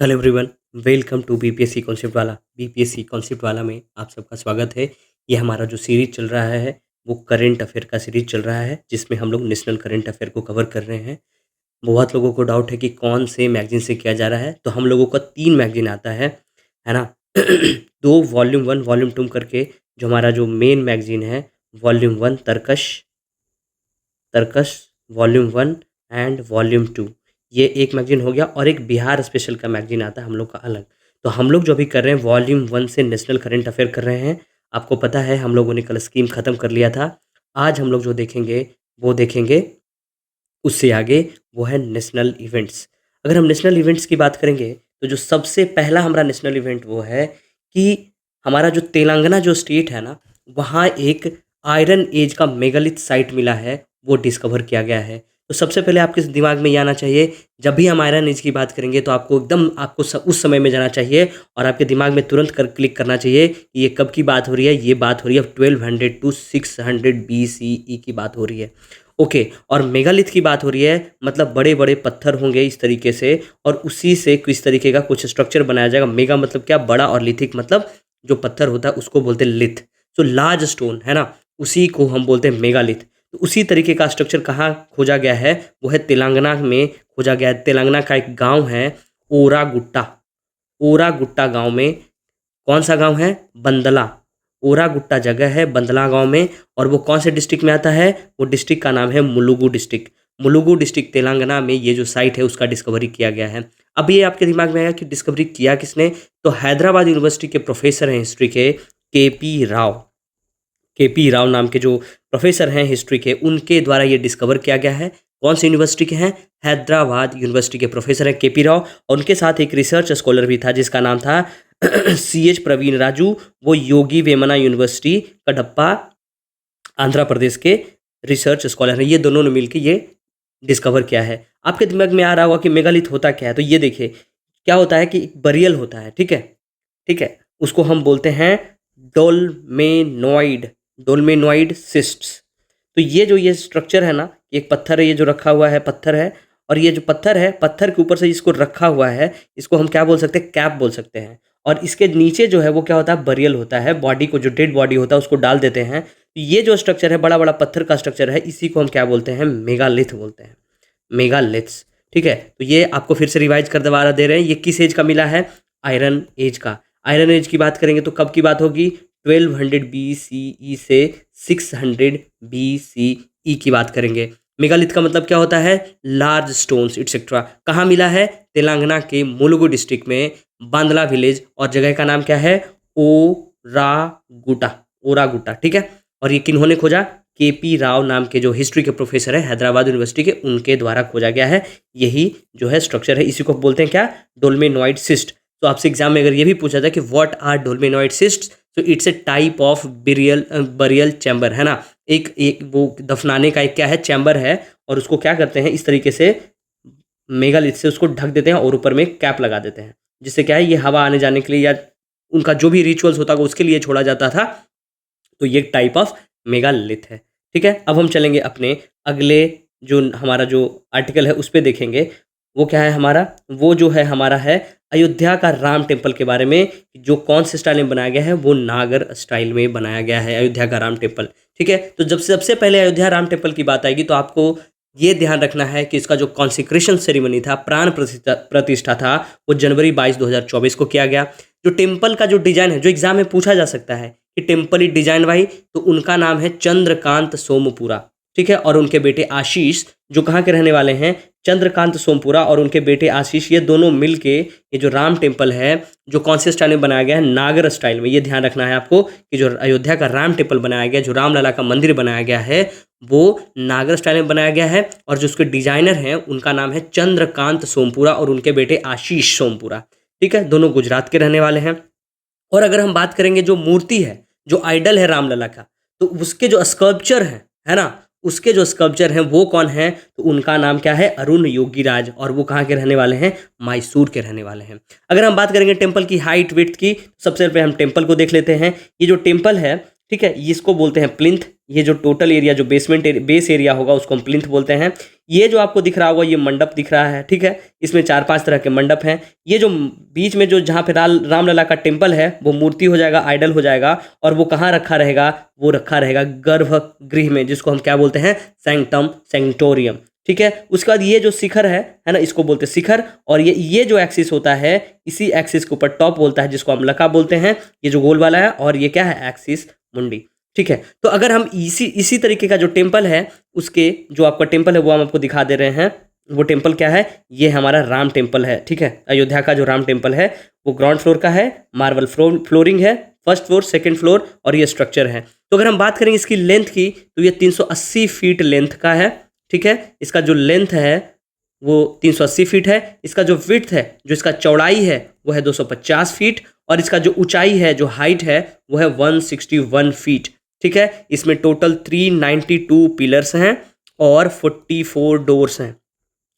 Hello everyone. Welcome to BPSC concept वाला। BPSC concept वाला में आप सबका स्वागत है। ये हमारा जो सीरीज चल रहा है वो करंट अफेयर का सीरीज चल रहा है, जिसमें हम लोग नेशनल करंट अफेयर को कवर कर रहे हैं। बहुत लोगों को डाउट है कि कौन से मैगजीन से किया जा रहा है, तो हम लोगों का 3 मैगजीन आता है ना? 2 वॉल्यूम 1 वॉल्यूम 2 करके जो हमारा जो मेन मैगजीन है, वॉल्यूम 1 तर्कश तर्कश वॉल्यूम 1 एंड वॉल्यूम 2, ये एक मैगज़ीन हो गया। और एक बिहार स्पेशल का मैगज़ीन आता है हम लोग का अलग। तो हम लोग जो अभी कर रहे हैं वॉल्यूम 1 से नेशनल करंट अफेयर कर रहे हैं। आपको पता है हम लोगों ने कल स्कीम ख़त्म कर लिया था। आज हम लोग जो देखेंगे वो देखेंगे उससे आगे, वो है नेशनल इवेंट्स। अगर हम नेशनल इवेंट्स की बात करेंगे तो जो सबसे पहला हमारा नेशनल इवेंट वो है कि हमारा जो तेलंगाना जो स्टेट है ना, वहाँ एक आयरन एज का मेगालिथ साइट मिला है, वो डिस्कवर किया गया है। तो सबसे पहले आपके दिमाग में ये आना चाहिए, जब भी हम आयरन एज की बात करेंगे तो आपको एकदम उस समय में जाना चाहिए और आपके दिमाग में तुरंत क्लिक करना चाहिए कि ये कब की बात हो रही है। ये बात हो रही है 1200 टू 600 BCE की बात हो रही है। ओके, और मेगालिथ की बात हो रही है, मतलब बड़े बड़े पत्थर होंगे इस तरीके से, और उसी से किस तरीके का कुछ स्ट्रक्चर बनाया जाएगा। मेगा मतलब क्या, बड़ा, और लिथिक मतलब जो पत्थर होता है उसको बोलते हैं लिथ। तो लार्ज स्टोन है ना, उसी को हम बोलते हैं मेगालिथ। तो उसी तरीके का स्ट्रक्चर कहाँ खोजा गया है, वो है तेलंगाना में खोजा गया है। तेलंगाना का एक गांव है ओरागुट्टा। ओरागुट्टा गांव में, कौन सा गांव है, बंदला। ओरागुट्टा जगह है बंदला गांव में, और वो कौन से डिस्ट्रिक्ट में आता है, वो डिस्ट्रिक्ट का नाम है मुलुगु डिस्ट्रिक्ट। मुलुगु डिस्ट्रिक्ट तेलंगाना में ये जो साइट है उसका डिस्कवरी किया गया है। अब ये आपके दिमाग में आएगा कि डिस्कवरी किया किसने, तो हैदराबाद यूनिवर्सिटी के प्रोफेसर हैं हिस्ट्री के, केपी राव। केपी राव नाम के जो प्रोफेसर हैं हिस्ट्री के, उनके द्वारा ये डिस्कवर किया गया है। कौन सी यूनिवर्सिटी के हैं, हैदराबाद यूनिवर्सिटी के प्रोफेसर हैं केपी राव। और उनके साथ एक रिसर्च स्कॉलर भी था जिसका नाम था CH प्रवीण राजू। वो योगी वेमना यूनिवर्सिटी कडप्पा आंध्र प्रदेश के रिसर्च स्कॉलर हैं। ये दोनों ने मिलकर ये डिस्कवर किया है। आपके दिमाग में आ रहा होगा कि मेगालिथ होता क्या है, तो ये देखिए क्या होता है कि एक बरियल होता है, ठीक है, ठीक है, उसको हम बोलते हैं डोलमेनॉइड, डोलमेनॉइड सिस्ट्स। तो ये स्ट्रक्चर है ना, एक पत्थर है, ये जो रखा हुआ है पत्थर है, और ये जो पत्थर है, पत्थर के ऊपर से इसको रखा हुआ है, इसको हम क्या बोल सकते हैं, कैप बोल सकते हैं। और इसके नीचे जो है वो क्या होता है, बरियल होता है, बॉडी को, जो डेड बॉडी होता है उसको डाल देते हैं। तो ये जो स्ट्रक्चर है, बड़ा बड़ा पत्थर का स्ट्रक्चर है, इसी को हम क्या बोलते हैं, मेगालिथ बोलते हैं, मेगालिथ्स। ठीक है, तो ये आपको फिर से रिवाइज कर दोबारा दे रहे हैं, ये किस एज का मिला है, आयरन एज का। आयरन एज की बात करेंगे तो कब की बात होगी, 1200 BCE से 600 BCE की बात करेंगे। मेगालिथ का मतलब क्या होता है, लार्ज स्टोन्स इट्सेट्रा। कहाँ मिला है, तेलंगाना के मुलुगु डिस्ट्रिक्ट में, बांदला विलेज, और जगह का नाम क्या है, ओरागुटा, ओरागुटा, ठीक है। और ये किन्होंने खोजा, केपी राव नाम के जो हिस्ट्री के प्रोफेसर है हैदराबाद यूनिवर्सिटी के, उनके द्वारा खोजा गया है। यही जो है स्ट्रक्चर है, इसी को बोलते हैं क्या, डोलमेनॉइड सिस्ट। तो आपसे एग्जाम में अगर ये भी पूछा जाए कि व्हाट आर डोलमेनॉइड सिस्ट, तो it's a type of burial chamber, है ना। एक वो दफनाने का एक क्या है, चैम्बर है, और उसको क्या करते हैं, इस तरीके से मेगालिथ से उसको ढक देते हैं और ऊपर में कैप लगा देते हैं, जिससे क्या है, ये हवा आने जाने के लिए या उनका जो भी रिचुअल्स होता है उसके लिए छोड़ा जाता था। तो ये टाइप ऑफ मेगालिथ है, ठीक है। अब हम चलेंगे अपने अगले जो हमारा जो आर्टिकल है उस पर देखेंगे। वो क्या है हमारा, वो जो है हमारा है अयोध्या का राम टेम्पल के बारे में, जो कौन से स्टाइल में बनाया गया है, वो नागर स्टाइल में बनाया गया है अयोध्या का राम टेम्पल, ठीक है। तो जब सबसे पहले अयोध्या राम टेम्पल की बात आएगी तो आपको ये ध्यान रखना है कि इसका जो कॉन्सिक्रेशन सेरेमनी था, प्राण प्रतिष्ठा था, वो जनवरी 22 2024 को किया गया। जो टेम्पल का जो डिजाइन है, जो एग्जाम में पूछा जा सकता है कि टेम्पल डिजाइन भाई, तो उनका नाम है चंद्रकांत सोमपुरा, ठीक है। और उनके बेटे आशीष, जो कहाँ के रहने वाले हैं, चंद्रकांत सोमपुरा, और उनके बेटे आशीष, ये दोनों मिलके ये जो राम टेम्पल है, जो कौन से स्टाइल में बनाया गया है, नागर स्टाइल में। ये ध्यान रखना है आपको कि जो अयोध्या का राम टेम्पल बनाया गया, जो रामलला का मंदिर बनाया गया है, वो नागर स्टाइल में बनाया गया है। और जो उसके डिजाइनर हैं उनका नाम है चंद्रकांत सोमपुरा, और उनके बेटे आशीष सोमपुरा, ठीक है। दोनों गुजरात के रहने वाले हैं। और अगर हम बात करेंगे जो मूर्ति है, जो आइडल है रामलला का, तो उसके जो स्कल्पचर है ना, उसके जो स्कल्पचर हैं वो कौन है, तो उनका नाम क्या है, अरुण योगीराज, और वो कहाँ के रहने वाले हैं, मैसूर के रहने वाले हैं। अगर हम बात करेंगे टेम्पल की हाइट विड्थ की, सबसे पहले हम टेम्पल को देख लेते हैं। ये जो टेम्पल है, ठीक है, इसको बोलते हैं प्लिंथ। ये जो टोटल एरिया, जो बेस एरिया होगा उसको हम प्लिंथ बोलते हैं। ये जो आपको दिख रहा होगा ये मंडप दिख रहा है, ठीक है। इसमें 4-5 तरह के मंडप हैं। ये जो बीच में जो जहाँ पे रामलला का टेम्पल है वो मूर्ति हो जाएगा, आइडल हो जाएगा। और वो कहाँ रखा रहेगा, वो रखा रहेगा गर्भगृह में, जिसको हम क्या बोलते हैं, सैंक्टम सेंक्टोरियम, ठीक है। उसके बाद ये जो शिखर है ना, इसको बोलते हैं शिखर। और ये जो एक्सिस होता है, इसी एक्सिस के ऊपर टॉप बोलता है, जिसको हम लका बोलते हैं, ये जो गोल वाला है। और ये क्या है, एक्सिस मुंडी, ठीक है। तो अगर हम इसी तरीके का जो टेम्पल है, उसके जो आपका टेम्पल है वो हम आपको दिखा दे रहे हैं। वो टेम्पल क्या है, ये हमारा राम टेम्पल है, ठीक है। अयोध्या का जो राम टेम्पल है वो ग्राउंड फ्लोर का है, मार्बल फ्लोरिंग है, फर्स्ट फ्लोर, सेकंड फ्लोर, और ये स्ट्रक्चर है। तो अगर हम बात करेंगे इसकी लेंथ की, तो ये 380 फीट लेंथ का है, ठीक है। इसका जो लेंथ है वो 380 फीट है। इसका जो विड्थ है, जो इसका चौड़ाई है, वो है 250 फीट। और इसका जो ऊंचाई है, जो हाइट है, वो है 161 फीट, ठीक है। इसमें टोटल 392 पिलर्स हैं और 44 डोर्स हैं।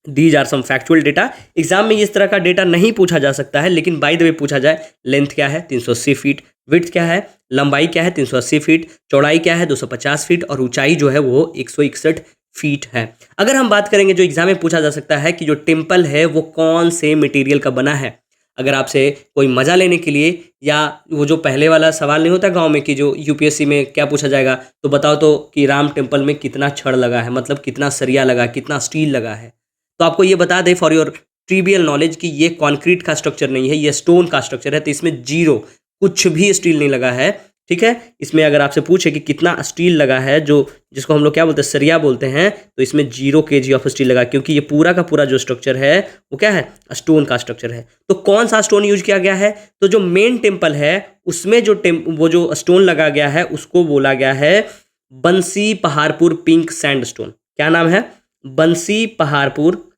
These are some factual data. Exam में इस तरह का डेटा नहीं पूछा जा सकता है, लेकिन बाय द वे पूछा जाए, लेंथ क्या है 380 फीट, विड्थ क्या है, लंबाई क्या है 380 फीट, चौड़ाई क्या है 250 फीट, और ऊंचाई जो है वो 161 फीट है। अगर हम बात करेंगे जो एग्जाम में पूछा जा सकता है कि जो टेम्पल है वो कौन से मटेरियल का बना है, अगर आपसे कोई मजा लेने के लिए, या वो जो पहले वाला सवाल नहीं होता गांव में कि जो यूपीएससी में क्या पूछा जाएगा, तो बताओ तो कि राम टेम्पल में कितना छड़ लगा है, मतलब कितना सरिया लगा, कितना स्टील लगा है। तो आपको ये बता दें फॉर योर ट्रिवियल नॉलेज कि ये कॉन्क्रीट का स्ट्रक्चर नहीं है, ये स्टोन का स्ट्रक्चर है। तो इसमें जीरो, कुछ भी स्टील नहीं लगा है, ठीक है। इसमें अगर आपसे पूछे कि कितना स्टील लगा है, जो जिसको हम लोग क्या बोलते हैं, सरिया बोलते हैं, तो इसमें 0 kg ऑफ स्टील लगा, क्योंकि ये पूरा का पूरा जो स्ट्रक्चर है वो क्या है, स्टोन का स्ट्रक्चर है। तो कौन सा स्टोन यूज किया गया है, तो जो मेन टेम्पल है उसमें जो वो जो स्टोन लगा गया है उसको बोला गया है बंसी पहाड़पुर पिंक सैंड स्टोन। क्या नाम है, बंसी पहाड़पुर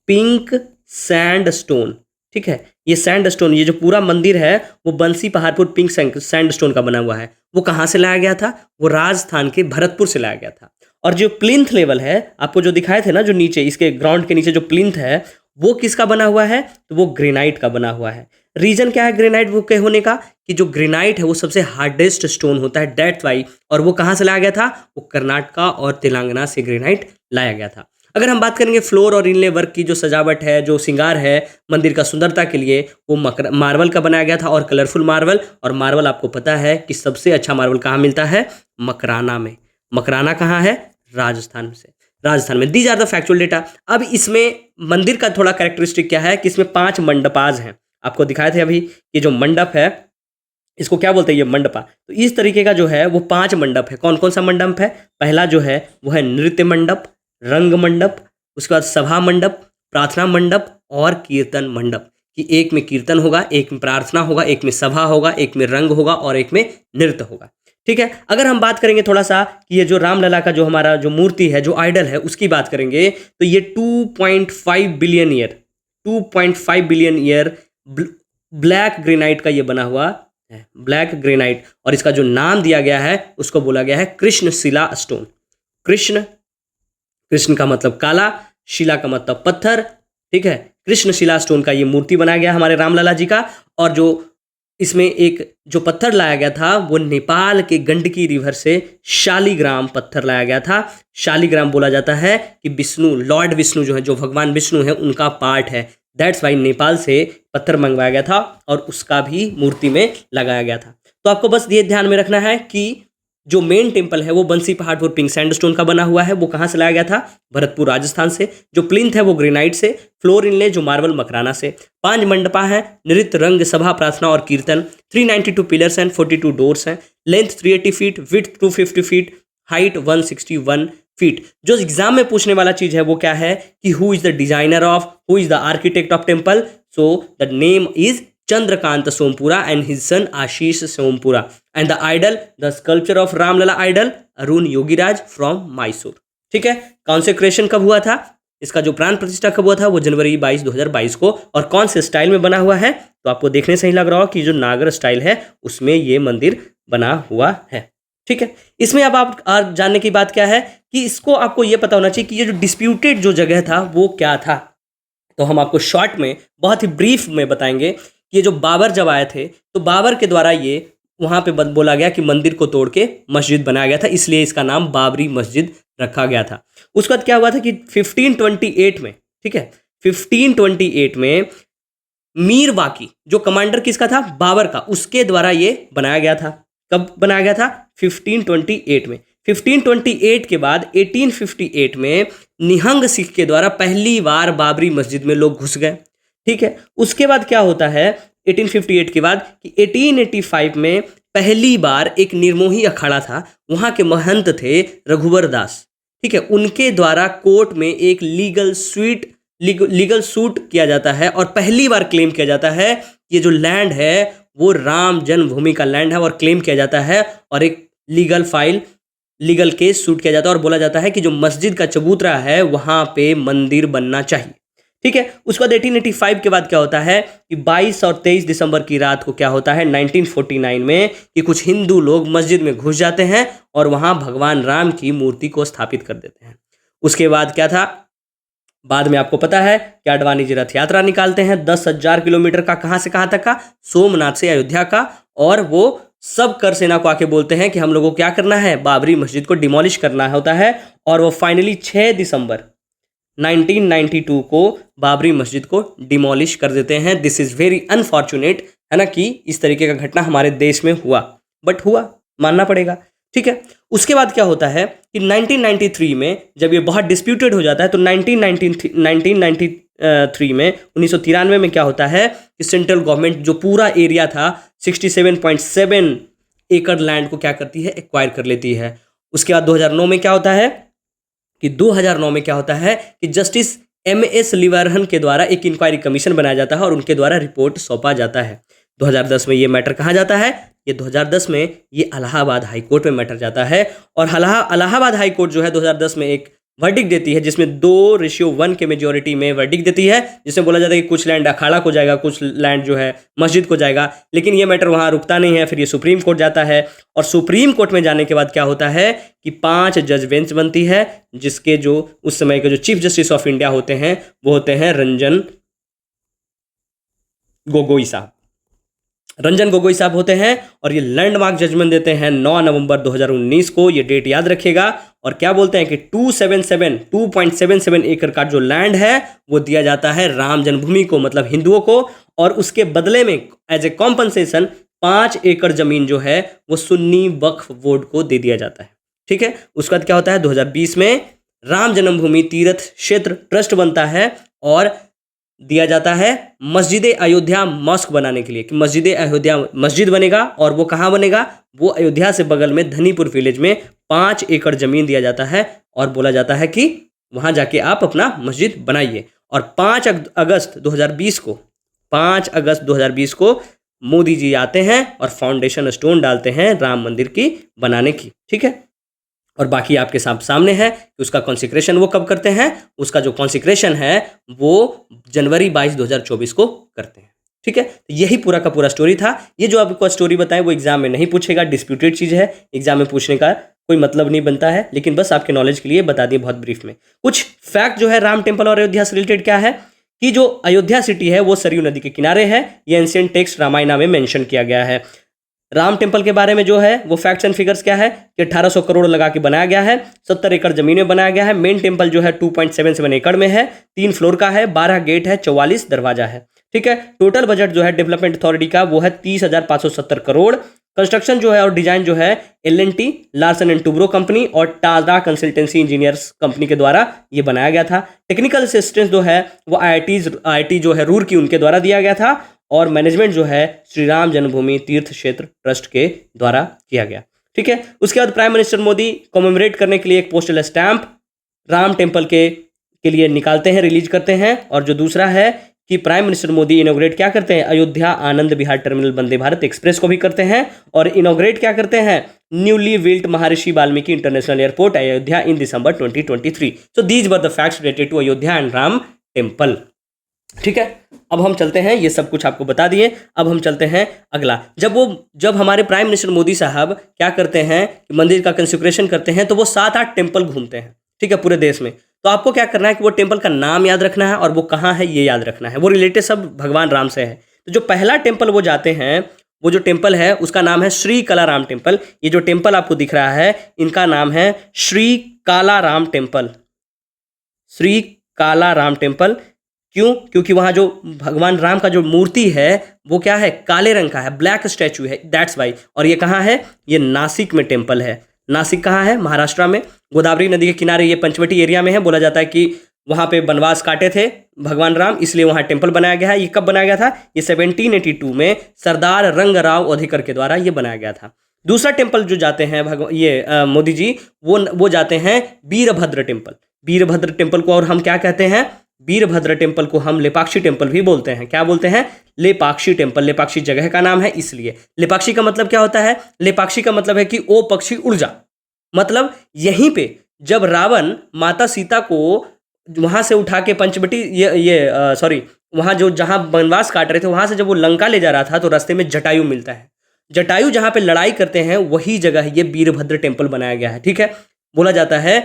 पिंक सैंड स्टोन, ठीक है। ये सैंड स्टोन, ये जो पूरा मंदिर है वो बंसी पहाड़पुर पिंक सैंड स्टोन का बना हुआ है। वो कहाँ से लाया गया था, वो राजस्थान के भरतपुर से लाया गया था। और जो प्लिंथ लेवल है, आपको जो दिखाए थे ना, जो नीचे इसके ग्राउंड के नीचे जो प्लिंथ है, वो किसका बना हुआ है, तो वो ग्रेनाइट का बना हुआ है। रीजन क्या है ग्रेनाइट वो के होने का, कि जो ग्रेनाइट है वो सबसे हार्डेस्ट स्टोन होता है, दैट्स वाई। और वो कहाँ से लाया गया था, वो कर्नाटका और तेलंगाना से ग्रेनाइट लाया गया था। अगर हम बात करेंगे फ्लोर और इनले वर्क की, जो सजावट है, जो श्रृंगार है मंदिर का सुंदरता के लिए, वो मार्बल का बनाया गया था, और कलरफुल मार्बल। और मार्बल आपको पता है कि सबसे अच्छा मार्बल कहाँ मिलता है, मकराना में। मकराना कहाँ है, राजस्थान में। These are the factual data. अब इसमें मंदिर का थोड़ा कैरेक्टरिस्टिक क्या है कि इसमें 5 मंडपाज हैं। आपको दिखाए थे अभी कि जो मंडप है इसको क्या बोलते हैं, ये मंडपा। तो इस तरीके का जो है वो 5 मंडप है। कौन कौन सा मंडप है, पहला जो है वो है नृत्य मंडप, रंग मंडप, उसके बाद सभा मंडप, प्रार्थना मंडप और कीर्तन मंडप। कि एक में कीर्तन होगा, एक में प्रार्थना होगा, एक में सभा होगा, एक में रंग होगा और एक में नृत्य होगा, ठीक है। अगर हम बात करेंगे थोड़ा सा कि ये जो रामलला का जो हमारा जो मूर्ति है, जो आइडल है, उसकी बात करेंगे, तो ये 2.5 बिलियन ईयर ब्लैक ग्रेनाइट का ये बना हुआ है, ब्लैक ग्रेनाइट। और इसका जो नाम दिया गया है उसको बोला गया है कृष्ण शिला स्टोन। कृष्ण का मतलब काला, शिला का मतलब पत्थर, ठीक है। कृष्ण शिला स्टोन का ये मूर्ति बनाया गया हमारे रामलला जी का। और जो इसमें एक जो पत्थर लाया गया था वो नेपाल के गंडकी रिवर से शालिग्राम पत्थर लाया गया था। शालिग्राम बोला जाता है कि विष्णु, लॉर्ड विष्णु जो है, जो भगवान विष्णु है, उनका पार्ट है। दैट्स वाई नेपाल से पत्थर मंगवाया गया था और उसका भी मूर्ति में लगाया गया था। तो आपको बस ये ध्यान में रखना है कि जो मेन टेम्पल है वो बंसी पहाड़पुर पिंक सैंडस्टोन का बना हुआ है। वो कहाँ से लाया गया था, भरतपुर राजस्थान से। जो प्लिंथ है वो ग्रेनाइट से, फ्लोर इनले जो मार्बल मकराना से। 5 मंडपा है, नृत्य, रंग, सभा, प्रार्थना और कीर्तन। 392 पिलर्स एंड 42 डोर्स हैं। Length 380 feet, width 250 feet, height 161 feet. जो एग्जाम में पूछने वाला चीज है वो क्या है कि who is the designer of, who is the architect of temple. So the name is Chandrakanta Sompura and his son Ashish Sompura, and the idol, the sculpture of Ramlala idol, Arun Yogiraj from Mysore। ठीक है, consecration कब हुआ था, इसका जो प्राण प्रतिष्ठा कब हुआ था, वो जनवरी 22, 2022 को। और कौन से स्टाइल में बना हुआ है, तो आपको देखने से ही लग रहा हो कि जो नागर स्टाइल है उसमें ये मंदिर बना हुआ है। ठीक है, इसमें अब आप जानने की बात क्या है कि इसको आपको ये पता होना चाहिए कि ये जो डिस्प्यूटेड जो जगह था वो क्या था। तो हम आपको शॉर्ट में बहुत ही ब्रीफ में बताएंगे। ये जो बाबर जब आए थे तो बाबर के द्वारा ये वहाँ पे बोला गया कि मंदिर को तोड़ के मस्जिद बनाया गया था, इसलिए इसका नाम बाबरी मस्जिद रखा गया था। उसके बाद क्या हुआ था कि 1528 में, ठीक है, 1528 में मीर वाकी जो कमांडर किसका था, बाबर का, उसके द्वारा ये बनाया गया था। कब बनाया गया था, 1528 में। 1528 के बाद 1858 में निहंग सिख के द्वारा पहली बार बाबरी मस्जिद में लोग घुस गए, ठीक है। उसके बाद क्या होता है 1858 के बाद कि 1885 में पहली बार एक निर्मोही अखाड़ा था, वहाँ के महंत थे रघुवर दास, ठीक है, उनके द्वारा कोर्ट में एक लीगल सूट किया जाता है और पहली बार क्लेम किया जाता है ये जो लैंड है वो राम जन्मभूमि का लैंड है, और क्लेम किया जाता है और एक लीगल केस सूट किया जाता है और बोला जाता है कि जो मस्जिद का चबूतरा है वहाँ पे मंदिर बनना चाहिए, ठीक है। उसके बाद 1885 के बाद क्या होता है कि 22 और 23 दिसंबर की रात को क्या होता है 1949 में कि कुछ हिंदू लोग मस्जिद में घुस जाते हैं और वहाँ भगवान राम की मूर्ति को स्थापित कर देते हैं। उसके बाद क्या था, बाद में आपको पता है कि अडवाणी जी रथ यात्रा निकालते हैं 10,000 किलोमीटर का, कहाँ से कहाँ तक का, सोमनाथ से अयोध्या का, और वो सब कर सेना को आके बोलते हैं कि हम लोगों को क्या करना है, बाबरी मस्जिद को डिमोलिश करना होता है, और वो फाइनली 6 दिसंबर 1992 को बाबरी मस्जिद को डिमोलिश कर देते हैं। दिस इज़ वेरी अनफॉर्चुनेट, है ना, कि इस तरीके का घटना हमारे देश में हुआ, बट हुआ, मानना पड़ेगा, ठीक है। उसके बाद क्या होता है कि 1993 में जब ये बहुत डिस्प्यूटेड हो जाता है तो 1993 में 1993 में क्या होता है कि सेंट्रल गवर्नमेंट जो पूरा एरिया था 67.7 एकड़ लैंड को क्या करती है, एक्वायर कर लेती है। उसके बाद 2009 में क्या होता है कि 2009 में क्या होता है कि जस्टिस MS लिवरहन के द्वारा एक इंक्वायरी कमीशन बनाया जाता है और उनके द्वारा रिपोर्ट सौंपा जाता है। 2010 में ये मैटर कहाँ जाता है, ये 2010 में ये इलाहाबाद हाई कोर्ट में मैटर जाता है, और इलाहाबाद हाई कोर्ट जो है 2010 में एक वर्डिक्ट देती है जिसमें 2:1 के मेजोरिटी में वर्डिक्ट देती है, जिसमें बोला जाता है कि कुछ लैंड अखाड़ा को जाएगा, कुछ लैंड जो है मस्जिद को जाएगा। लेकिन ये मैटर वहाँ रुकता नहीं है, फिर ये सुप्रीम कोर्ट जाता है, और सुप्रीम कोर्ट में जाने के बाद क्या होता है कि 5 जज बेंच बनती है, जिसके जो उस समय के जो चीफ जस्टिस ऑफ इंडिया होते हैं वो होते हैं रंजन गोगोई साहब होते हैं, और ये लैंडमार्क जजमेंट देते हैं 9 नवंबर 2019 को, ये डेट याद रखेगा। और क्या बोलते हैं कि 2.77 एकड़ का जो लैंड है वो दिया जाता है राम जन्मभूमि को, मतलब हिंदुओं को, और उसके बदले में एज ए कॉम्पनसेशन 5 एकड़ जमीन जो है वो सुन्नी वक्फ बोर्ड को दे दिया जाता है, ठीक है। उसके बाद क्या होता है 2020 में राम जन्मभूमि तीर्थ क्षेत्र ट्रस्ट बनता है और दिया जाता है मस्जिद अयोध्या मॉस्क बनाने के लिए, कि मस्जिद अयोध्या मस्जिद बनेगा, और वो कहाँ बनेगा, वो अयोध्या से बगल में धनीपुर विलेज में 5 एकड़ जमीन दिया जाता है और बोला जाता है कि वहाँ जाके आप अपना मस्जिद बनाइए। और 5 अगस्त 2020 को मोदी जी आते हैं और फाउंडेशन स्टोन डालते हैं राम मंदिर की बनाने की, ठीक है। और बाकी आपके सामने है कि उसका कॉन्सिक्रेशन वो कब करते हैं, उसका जो कॉन्सिक्रेशन है वो जनवरी 22, 2024 को करते हैं, ठीक है। तो यही पूरा का पूरा स्टोरी था। ये जो आपको स्टोरी बताएं वो एग्जाम में नहीं पूछेगा, डिस्प्यूटेड चीज़ है, एग्जाम में पूछने का कोई मतलब नहीं बनता है, लेकिन बस आपके नॉलेज के लिए बता दिए बहुत ब्रीफ में। कुछ फैक्ट जो है राम टेम्पल और अयोध्या से रिलेटेड क्या है कि जो अयोध्या सिटी है वो सरयू नदी के किनारे है, ये एंशिएंट टेक्स्ट रामायण में मेंशन किया गया है। राम टेम्पल के बारे में जो है वो फैक्ट्स एंड फिगर्स क्या है कि 1800 करोड़ लगा के बनाया गया है, 70 एकड़ जमीन में बनाया गया है। मेन टेम्पल जो है 2.77 एकड़ में है, 3 फ्लोर का है, 12 गेट है, 44 दरवाजा है, ठीक है। टोटल बजट जो है डेवलपमेंट अथॉरिटी का वो है 30,570 करोड़। कंस्ट्रक्शन जो है और डिजाइन जो है L&T Larsen and Toubro company और टाटा कंसल्टेंसी इंजीनियर्स कंपनी के द्वारा ये बनाया गया था। टेक्निकल असिस्टेंस जो है वो IIT जो है रूरकी उनके द्वारा दिया गया था, और मैनेजमेंट जो है श्री राम जन्मभूमि तीर्थ क्षेत्र ट्रस्ट के द्वारा किया गया, ठीक है। उसके बाद प्राइम मिनिस्टर मोदी कॉमेमोरेट करने के लिए एक पोस्टल स्टैंप राम टेम्पल के लिए निकालते हैं, रिलीज करते हैं। और जो दूसरा है कि प्राइम मिनिस्टर मोदी इनोग्रेट क्या करते हैं, अयोध्या आनंद विहार टर्मिनल वंदे भारत एक्सप्रेस को भी करते हैं, और इनोग्रेट क्या करते हैं, newly built Maharishi Valmiki international airport Ayodhya in December 2023। So these were the facts related to Ayodhya and Ram temple, ठीक है। अब हम चलते हैं, ये सब कुछ आपको बता दिए, अब हम चलते हैं अगला। जब हमारे प्राइम मिनिस्टर मोदी साहब क्या करते हैं कि मंदिर का कंसिक्रेशन करते हैं तो वो 7-8 टेम्पल घूमते हैं, ठीक है, पूरे देश में। तो आपको क्या करना है कि वो टेम्पल का नाम याद रखना है और वो कहाँ है ये याद रखना है, वो रिलेटेड सब भगवान राम से है। तो जो पहला टेम्पल वो जाते हैं वो जो टेम्पल है उसका नाम है श्री कालाराम टेम्पल। ये जो टेम्पल आपको दिख रहा है इनका नाम है श्री कालाराम टेम्पल। श्री कालाराम टेम्पल क्यों? क्योंकि वहाँ जो भगवान राम का जो मूर्ति है वो क्या है, काले रंग का है, ब्लैक स्टैचू है, दैट्स वाई। और ये कहाँ है? ये नासिक में टेम्पल है। नासिक कहाँ है? महाराष्ट्र में, गोदावरी नदी के किनारे, ये पंचवटी एरिया में है। बोला जाता है कि वहाँ पे वनवास काटे थे भगवान राम, इसलिए वहाँ टेम्पल बनाया गया है। ये कब बनाया गया था? ये 1782 में सरदार रंगराव ओधिकर के द्वारा ये बनाया गया था। दूसरा टेम्पल जो जाते हैं मोदी जी, वो जाते हैं वीरभद्र टेम्पल। वीरभद्र टेम्पल को और हम क्या कहते हैं? वीरभद्र टेम्पल को हम लेपाक्षी टेम्पल भी बोलते हैं। क्या बोलते हैं? लेपाक्षी टेम्पल। लेपाक्षी जगह का नाम है इसलिए। लेपाक्षी का मतलब क्या होता है? लेपाक्षी का मतलब है कि ओ पक्षी उड़ जा। मतलब यहीं पे जब रावण माता सीता को वहां से उठा के पंचवटी वहां जो जहां वनवास काट रहे थे वहां से जब वो लंका ले जा रहा था तो रास्ते में जटायु मिलता है। जटायु जहां पे लड़ाई करते हैं वही जगह ये वीरभद्र टेम्पल बनाया गया है। ठीक है, बोला जाता है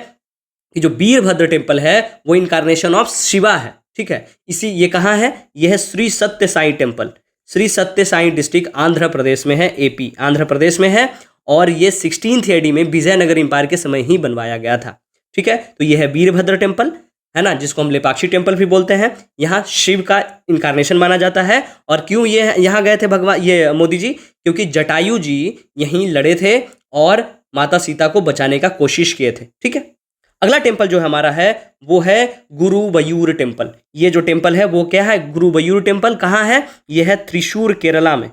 कि जो वीरभद्र टेम्पल है वो इनकारनेशन ऑफ शिवा है। ठीक है, ये कहाँ है? यह है श्री सत्य साई टेम्पल। श्री सत्य साई डिस्ट्रिक्ट आंध्र प्रदेश में है, एपी आंध्र प्रदेश में है। और ये 16th AD में विजयनगर एम्पायर के समय ही बनवाया गया था। ठीक है, तो ये है वीरभद्र टेम्पल, है ना, जिसको हम लेपाक्षी टेम्पल भी बोलते हैं। यहाँ शिव का इनकारनेशन माना जाता है। और क्यों ये यहाँ गए थे भगवान ये मोदी जी? क्योंकि जटायु जी यहीं लड़े थे और माता सीता को बचाने का कोशिश किए थे। ठीक है, अगला टेम्पल जो हमारा है वो है गुरुवयूर टेम्पल। ये जो टेम्पल है वो क्या है? गुरुवयूर टेम्पल। कहाँ है? ये है त्रिशूर केरला में,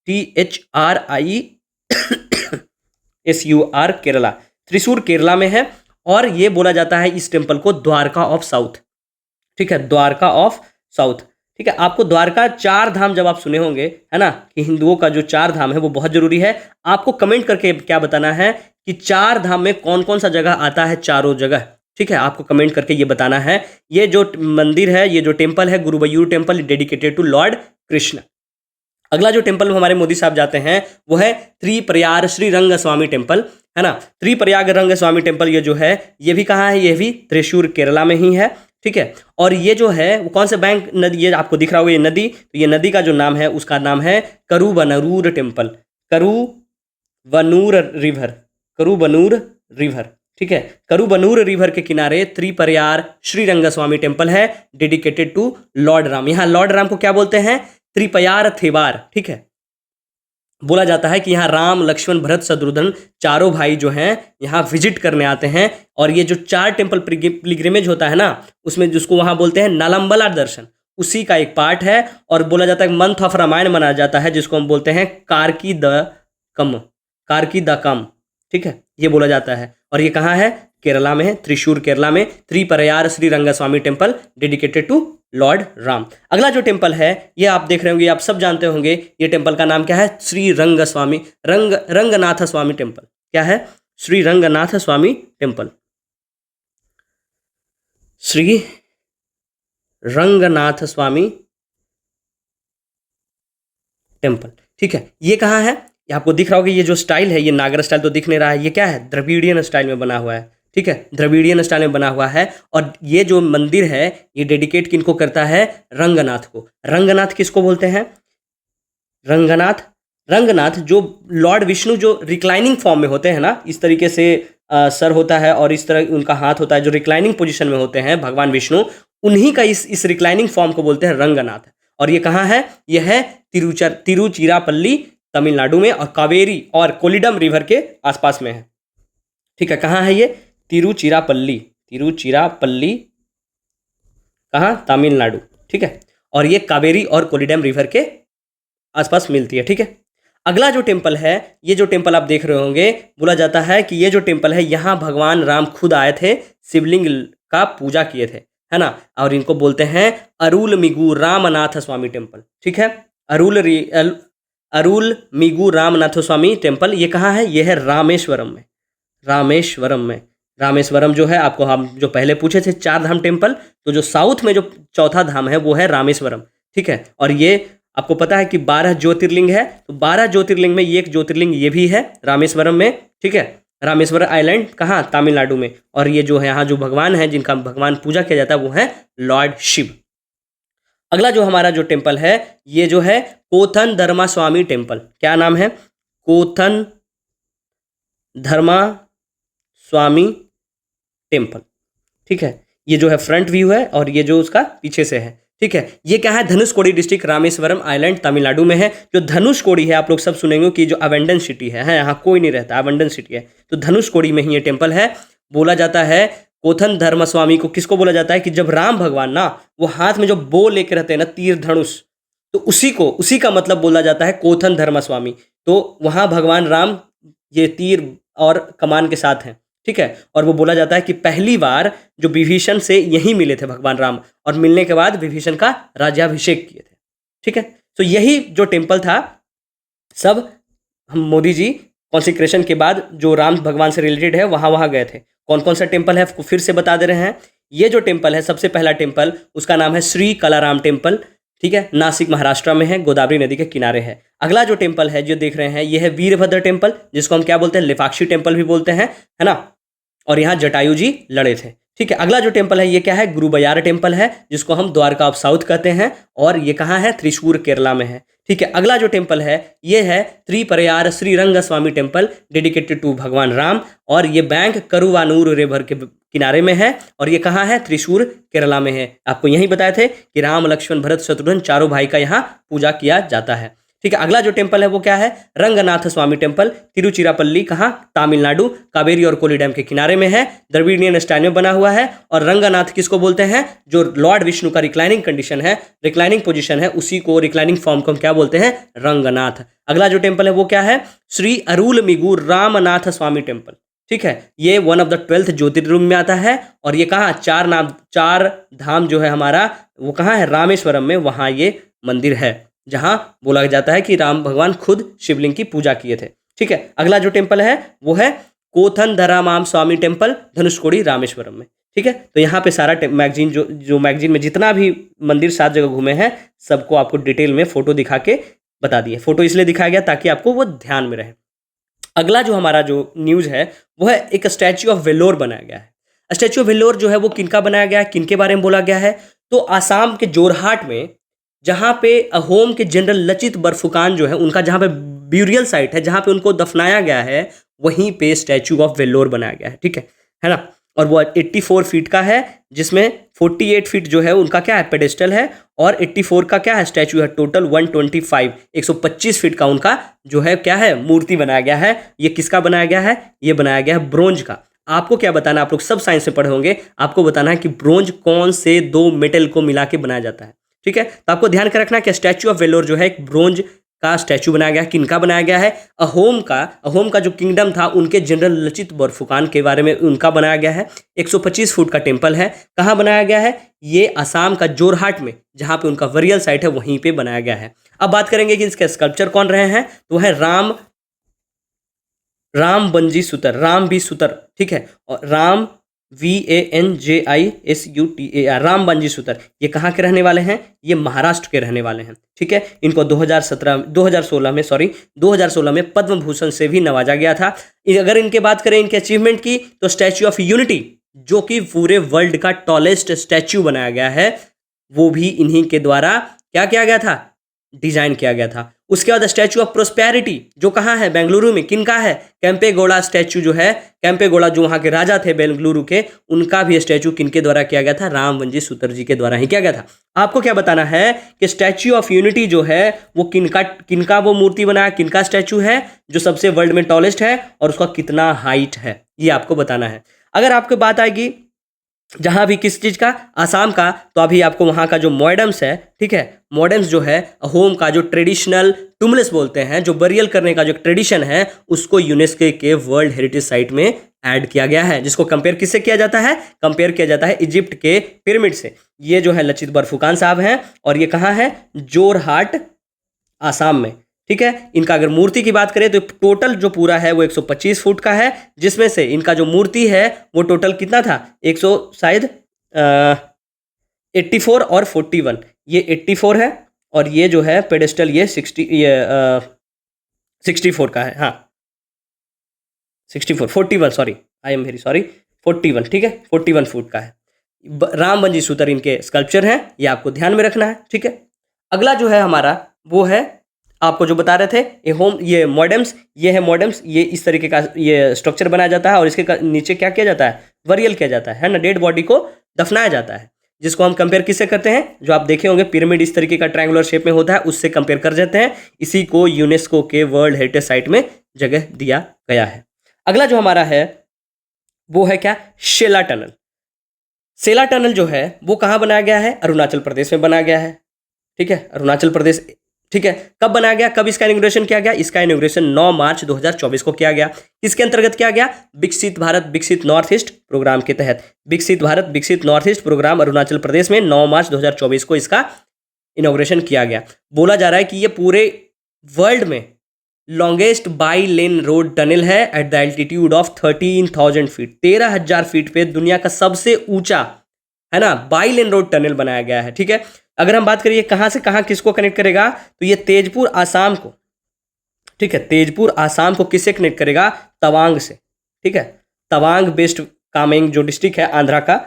THRISUR केरला, त्रिशूर केरला में है। और ये बोला जाता है इस टेम्पल को द्वारका ऑफ साउथ। ठीक है, द्वारका ऑफ साउथ। ठीक है, आपको द्वारका 4 धाम जब आप सुने होंगे, है ना, कि हिंदुओं का जो 4 धाम है वो बहुत जरूरी है। आपको कमेंट करके क्या बताना है कि 4 धाम में कौन कौन सा जगह आता है, चारों जगह। ठीक है, आपको कमेंट करके ये बताना है। ये जो मंदिर है, ये जो टेम्पल है Guruvayur temple, dedicated to lord Krishna. अगला जो टेम्पल हमारे मोदी साहब जाते हैं वो है त्रिप्रयाग श्री रंग स्वामी टेम्पल, है ना। त्रिप्रयाग रंग स्वामी टेम्पल ये जो है ये भी कहाँ है? ये भी त्रिशूर केरला में ही है। ठीक है, और ये जो है वो कौन से बैंक नदी, ये आपको दिख रहा होगा ये नदी, तो ये नदी का जो नाम है उसका नाम है करुवनूर टेम्पल, करुवनूर रिवर, करुवनूर रिवर। ठीक है, करुवनूर रिवर के किनारे त्रिप्रयाग श्री रंगस्वामी टेम्पल है, डेडिकेटेड टू लॉर्ड राम। यहाँ लॉर्ड राम को क्या बोलते हैं? त्रिपयार थेवार। ठीक है, बोला जाता है कि यहाँ राम लक्ष्मण भरत शत्रुघ्न चारों भाई जो हैं यहाँ विजिट करने आते हैं। और ये जो 4 टेम्पल पिलग्रिमेज होता है ना, उसमें जिसको वहाँ बोलते हैं नालंबला दर्शन, उसी का एक पार्ट है। और बोला जाता है मंथ ऑफ रामायण मनाया जाता है, जिसको हम बोलते हैं कार्की द कम। ठीक है, ये बोला जाता है। और ये कहाँ है? केरला में है, त्रिशूर केरला में। Triprayag Shri Rangaswamy temple, dedicated to lord Ram. अगला जो टेम्पल है ये आप देख रहे होंगे, आप सब जानते होंगे, ये टेम्पल का नाम क्या है? श्री रंगनाथ स्वामी टेम्पल। क्या है? श्री रंगनाथ स्वामी टेम्पल, श्री रंगनाथ स्वामी टेम्पल। ठीक है, ये कहाँ है? ये आपको दिख रहा होगा, ये जो स्टाइल है ये नागर स्टाइल तो दिख नहीं रहा है, ये क्या है? द्रविडियन स्टाइल में बना हुआ है। ठीक है, द्रविडियन स्टाइल में बना हुआ है। और ये जो मंदिर है ये डेडिकेट किनको करता है? रंगनाथ को। रंगनाथ किसको बोलते हैं? रंगनाथ जो लॉर्ड विष्णु जो रिक्लाइनिंग फॉर्म में होते हैं ना, इस तरीके से सर होता है और इस तरह उनका हाथ होता है, जो रिक्लाइनिंग पोजीशन में होते हैं भगवान विष्णु, उन्हीं का इस रिक्लाइनिंग फॉर्म को बोलते हैं रंगनाथ। और ये कहाँ है? यह है तिरुचिरापल्ली तमिलनाडु में, और कावेरी और कोलिडम रिवर के आसपास में है। ठीक है, कहाँ है ये? तिरुचिरापल्ली कहाँ? तमिलनाडु। ठीक है, और ये कावेरी और कोलिडम रिवर के आसपास मिलती है। ठीक है, अगला जो टेम्पल है, ये जो टेम्पल आप देख रहे होंगे, बोला जाता है कि ये जो टेम्पल है यहाँ भगवान राम खुद आए थे, शिवलिंग का पूजा किए थे, है ना। और इनको बोलते हैं अरुलमिगु रामनाथ स्वामी टेम्पल। ठीक है, अरुलमिगु रामनाथ स्वामी टेम्पल, ये कहाँ है? ये है रामेश्वरम में। रामेश्वरम जो है, आपको हम जो पहले पूछे थे 4 धाम टेम्पल, तो जो साउथ में जो चौथा धाम है वो है रामेश्वरम। ठीक है, और ये आपको पता है कि 12 ज्योतिर्लिंग है, तो 12 ज्योतिर्लिंग में ये एक ज्योतिर्लिंग ये भी है रामेश्वरम में। ठीक है, रामेश्वर आइलैंड कहाँ? तमिलनाडु में। और ये जो है यहाँ जो भगवान है, जिनका भगवान पूजा किया जाता है वो है लॉर्ड शिव। अगला जो हमारा जो टेम्पल है ये जो है कोथन धर्मा स्वामी टेम्पल। क्या नाम है? कोथन धर्मा स्वामी टेम्पल। ठीक है, ये जो है फ्रंट व्यू है और ये जो उसका पीछे से है। ठीक है, ये क्या है? धनुषकोडी डिस्ट्रिक्ट, रामेश्वरम आइलैंड, तमिलनाडु में है। जो धनुषकोडी है, आप लोग सब सुनेंगे कि जो अबेंडन सिटी है, यहाँ कोई नहीं रहता, अबेंडन सिटी है, तो धनुषकोडी में ही ये टेम्पल है। बोला जाता है कोथन धर्मस्वामी को, किसको बोला जाता है कि जब राम भगवान ना वो हाथ में जो बो लेके रहते हैं ना, तीर धनुष, तो उसी का मतलब बोला जाता है कोथन धर्मस्वामी। तो वहाँ भगवान राम ये तीर और कमान के साथ हैं। ठीक है, और वो बोला जाता है कि पहली बार जो विभीषण से यहीं मिले थे भगवान राम, और मिलने के बाद विभीषण का राज्याभिषेक किए थे। ठीक है, तो यही जो टेम्पल था सब हम मोदी जी कॉन्सिक्रेशन के बाद जो राम भगवान से रिलेटेड है वहाँ गए थे। कौन कौन सा टेम्पल है आपको फिर से बता दे रहे हैं। ये जो टेम्पल है, सबसे पहला टेम्पल, उसका नाम है श्री कलाराम टेम्पल। ठीक है, नासिक महाराष्ट्र में है, गोदावरी नदी के किनारे है। अगला जो टेम्पल है जो देख रहे हैं ये है वीरभद्र टेम्पल, जिसको हम क्या बोलते हैं? लेपाक्षी टेम्पल भी बोलते हैं, है ना। और यहाँ जटायु जी लड़े थे। ठीक है, अगला जो टेम्पल है ये क्या है? गुरुबयार टेम्पल है, जिसको हम द्वारका ऑफ साउथ कहते हैं, और ये कहाँ है? त्रिशूर केरला में है। ठीक है, अगला जो टेम्पल है ये है त्रिप्रयार श्रीरंग स्वामी टेम्पल, डेडिकेटेड टू भगवान राम, और ये बैंक करुवानूर रिवर के किनारे में है, और ये कहाँ है? त्रिशूर केरला में है। आपको यही बताए थे कि राम लक्ष्मण भरत शत्रुघ्न चारों भाई का यहाँ पूजा किया जाता है। ठीक है, अगला जो टेम्पल है वो क्या है? रंगनाथ स्वामी टेम्पल, तिरुचिरापल्ली, कहाँ? तमिलनाडु, कावेरी और कोली डैम के किनारे में है, द्रविडियन स्टाइल में बना हुआ है। और रंगनाथ किसको बोलते हैं? जो लॉर्ड विष्णु का रिक्लाइनिंग कंडीशन है, रिक्लाइनिंग पोजीशन है, उसी को रिक्लाइनिंग फॉर्म को हम क्या बोलते हैं? रंगनाथ। अगला जो टेम्पल है वो क्या है? श्री अरुलमिगु रामनाथ स्वामी टेम्पल। ठीक है, ये वन ऑफ द 12th ज्योतिर्लिंग में आता है, और ये कहाँ? चार धाम जो है हमारा वो कहाँ है? रामेश्वरम में, वहाँ ये मंदिर है, जहां बोला जाता है कि राम भगवान खुद शिवलिंग की पूजा किए थे। ठीक है, अगला जो टेम्पल है वो है कोथन धरामाम स्वामी टेम्पल, धनुषकोडी रामेश्वरम में। ठीक है, तो यहाँ पे सारा मैगजीन जो मैगजीन में जितना भी मंदिर 7 जगह घूमे हैं, सबको आपको डिटेल में फोटो दिखा के बता दिए। फोटो इसलिए दिखाया गया ताकि आपको वो ध्यान में रहे। अगला जो हमारा जो न्यूज़ है वो है एक स्टैच्यू ऑफ वेलोर बनाया गया है। स्टैच्यू ऑफ वेलोर जो है वो किनका बनाया गया है, किनके बारे में बोला गया है? तो आसाम के जोरहाट में, जहाँ पे अहोम के जनरल लचित बरफुकान जो है उनका जहाँ पे ब्यूरियल साइट है, जहाँ पे उनको दफनाया गया है, वहीं पे स्टैच्यू ऑफ वेलोर बनाया गया है। ठीक है ना। और वो 84 फीट का है, जिसमें 48 फीट जो है उनका क्या है? पेडेस्टल है, और 84 का क्या है? स्टैच्यू है। टोटल 125 फीट का उनका जो है क्या है? मूर्ति बनाया गया है। ये किसका बनाया गया है? ये बनाया गया है ब्रोंज का। आपको क्या बताना, आप लोग सब साइंस में पढ़े होंगे, आपको बताना है कि ब्रोंज कौन से 2 मेटल को मिला के बनाया जाता है। ठीक है, तो आपको ध्यान कर रखना कि स्टैच्यू ऑफ वेलोर जो है एक ब्रोंज का स्टैच्यू बनाया गया है। किनका बनाया गया है? अहोम का जो किंगडम था, उनके जनरल लचित बरफुकान के बारे में उनका बनाया गया है। 125 फुट का टेम्पल है। कहाँ बनाया गया है? ये असम का जोरहाट में, जहाँ पे उनका वरियल साइट है, वहीं पे बनाया गया है। अब बात करेंगे कि इसके स्कल्पचर कौन रहे हैं, तो है राम बंजी सुतर, राम बी सुतर। ठीक है, और राम VANJISUTAR, राम बंजी सुतर। ये कहाँ के रहने वाले हैं? ये महाराष्ट्र के रहने वाले हैं। ठीक है, इनको 2016 में पद्म भूषण से भी नवाजा गया था। अगर इनके बात करें इनके अचीवमेंट की, तो स्टैच्यू ऑफ यूनिटी, जो कि पूरे वर्ल्ड का टॉलेस्ट स्टैच्यू बनाया गया है, वो भी इन्हीं के द्वारा क्या किया गया था? डिजाइन किया गया था। उसके बाद स्टैच्यू ऑफ प्रोस्पेरिटी, जो कहाँ है? बेंगलुरु में। किनका है? केम्पेगौड़ा स्टैच्यू जो है, केम्पेगौड़ा जो वहाँ के राजा थे बेंगलुरु के, उनका भी स्टैच्यू किनके द्वारा किया गया था? राम बंजी सुतर जी के द्वारा ही किया गया था। आपको क्या बताना है कि स्टैच्यू ऑफ यूनिटी जो है वो किनका वो मूर्ति बनाया, किनका स्टैच्यू है जो सबसे वर्ल्ड में टॉलेस्ट है, और उसका कितना हाइट है, ये आपको बताना है। अगर आपको बात आएगी जहाँ भी किस चीज़ का, आसाम का, तो अभी आपको वहाँ का जो मॉडर्म्स है, ठीक है, मॉडर्म्स जो है होम का जो ट्रेडिशनल टुमलेस बोलते हैं, जो बरियल करने का जो ट्रेडिशन है, उसको यूनेस्को के वर्ल्ड हेरिटेज साइट में ऐड किया गया है। जिसको कंपेयर किससे किया जाता है? कंपेयर किया जाता है इजिप्ट के पिरामिड से। ये जो है लचित बरफुकान साहब हैं, और ये कहाँ है? जोरहाट, आसाम में। ठीक है, इनका अगर मूर्ति की बात करें तो टोटल जो पूरा है वो 125 फुट का है, जिसमें से इनका जो मूर्ति है वो टोटल कितना था? 100 शायद 84 और 41। ये 84 है, और ये जो है पेडेस्टल ये 64 का है। हाँ, 41 sorry, I am very sorry, 41। ठीक है, 41 फुट का है। राम वंजी सूतर इनके स्कल्पचर हैं, ये आपको ध्यान में रखना है। ठीक है, अगला जो है हमारा वो है, आपको जो बता रहे थे ये मॉडेम्स, ये है मॉडेम्स, ये इस तरीके का ये स्ट्रक्चर बनाया जाता है और इसके नीचे क्या किया जाता है, वरियल किया जाता है ना, डेड बॉडी को दफनाया जाता है, जिसको हम कंपेयर किससे करते हैं, जो आप देखे होंगे पिरामिड इस तरीके का ट्रायंगुलर शेप में होता है, उससे कंपेयर कर देते हैं। इसी को यूनेस्को के वर्ल्ड हेरिटेज साइट में जगह दिया गया है। अगला जो हमारा है वो है क्या, शेला टनल। सेला टनल जो है वो कहाँ बनाया गया है, अरुणाचल प्रदेश में बनाया गया है। ठीक है, अरुणाचल प्रदेश। ठीक है, कब बनाया गया, कब इसका इनॉग्रेशन किया गया, इसका इनॉग्रेशन 9 मार्च 2024 को किया गया। किसके अंतर्गत किया गया, विकसित भारत विकसित नॉर्थ ईस्ट प्रोग्राम के तहत। विकसित भारत विकसित north east programme Arunachal Pradesh में 9 मार्च 2024 को इसका इनॉग्रेशन किया गया। बोला जा रहा है कि ये पूरे वर्ल्ड में longest bi lane road tunnel है at the altitude of 13,000 feet. 13,000 feet पे दुनिया का सबसे ऊंचा, है ना, बाई लेन रोड टनल बनाया गया है। ठीक है, अगर हम बात करिए कहाँ से कहाँ किसको कनेक्ट करेगा, तो ये तेजपुर आसाम को, ठीक है, तेजपुर आसाम को किससे कनेक्ट करेगा, तवांग से। ठीक है, तवांग वेस्ट कामेंग जो डिस्ट्रिक्ट है आंध्रा का,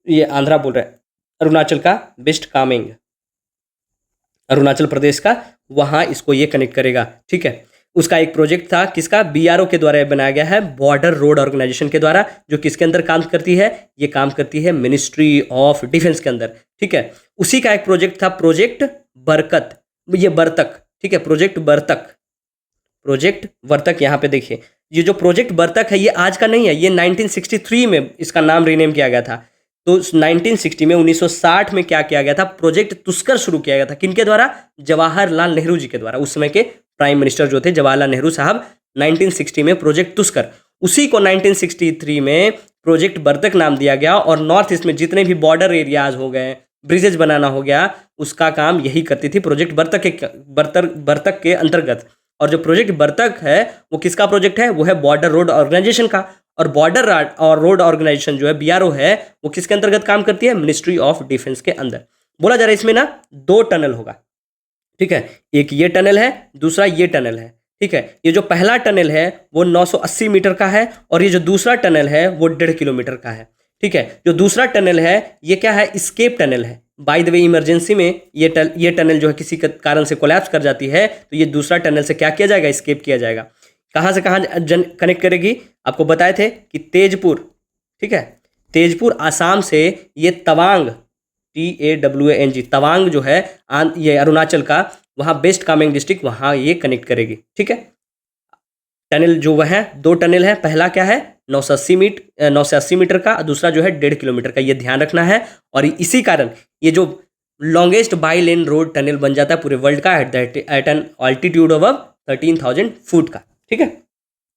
ये आंध्रा बोल रहे हैं, अरुणाचल का वेस्ट कामेंग, अरुणाचल प्रदेश का, वहाँ इसको ये कनेक्ट करेगा। ठीक है, उसका एक प्रोजेक्ट था किसका, बीआरओ के द्वारा बनाया गया है, बॉर्डर रोड ऑर्गेनाइजेशन के द्वारा, जो किसके अंदर काम करती है, ये काम करती है मिनिस्ट्री ऑफ डिफेंस के अंदर। ठीक है, उसी का एक प्रोजेक्ट था प्रोजेक्ट बरकत, ये बरतक। ठीक है, प्रोजेक्ट बरतक, प्रोजेक्ट बरतक। यहाँ पे देखिए ये जो प्रोजेक्ट बरतक है ये आज का नहीं है, ये 1963 में इसका नाम रीनेम किया गया था। तो 1960 में 1960 में क्या किया गया था, प्रोजेक्ट तुस्कर शुरू किया गया था। किनके द्वारा, जवाहरलाल नेहरू जी के द्वारा। उस समय के प्राइम मिनिस्टर जो थे जवाहरलाल नेहरू साहब, 1960 में प्रोजेक्ट तुस्कर, उसी को 1963 में प्रोजेक्ट बरतक नाम दिया गया। और नॉर्थ ईस्ट में जितने भी बॉर्डर एरियाज हो गए, ब्रिजेज बनाना हो गया, उसका काम यही करती थी प्रोजेक्ट बरतक के अंतर्गत। और जो प्रोजेक्ट बरतक है वो किसका प्रोजेक्ट है, वो है बॉर्डर रोड ऑर्गेनाइजेशन का। और बॉर्डर और रोड ऑर्गेनाइजेशन जो है बीआरओ है, वो किसके अंतर्गत काम करती है, मिनिस्ट्री ऑफ डिफेंस के अंदर। बोला जा रहा है इसमें ना 2 टनल होगा। ठीक है, एक ये टनल है, दूसरा ये टनल है। ठीक है, ये जो पहला टनल है वो 980 मीटर का है और ये जो दूसरा टनल है वो 1.5 किलोमीटर का है। ठीक है, जो दूसरा टनल है ये क्या है, स्केप टनल है। बाय द वे इमरजेंसी में ये टनल जो है किसी कारण से कोलैप्स कर जाती है, तो ये दूसरा टनल से क्या किया जाएगा, स्केप किया जाएगा। कहाँ से कहाँ कनेक्ट करेगी, आपको बताए थे कि तेजपुर, ठीक है, तेजपुर आसाम से ये तवांग, TAWANG, तवांग जो है ये अरुणाचल का, वहाँ वेस्ट कामेंग डिस्ट्रिक्ट, वहाँ ये कनेक्ट करेगी। ठीक है, टनल जो वह है 2 टनल है, पहला क्या है 980 मीटर का, दूसरा जो है 1.5 किलोमीटर का, ये ध्यान रखना है। और इसी कारण ये जो longest bi lane road tunnel बन जाता है पूरे वर्ल्ड का at an altitude of 13,000 foot का। ठीक है,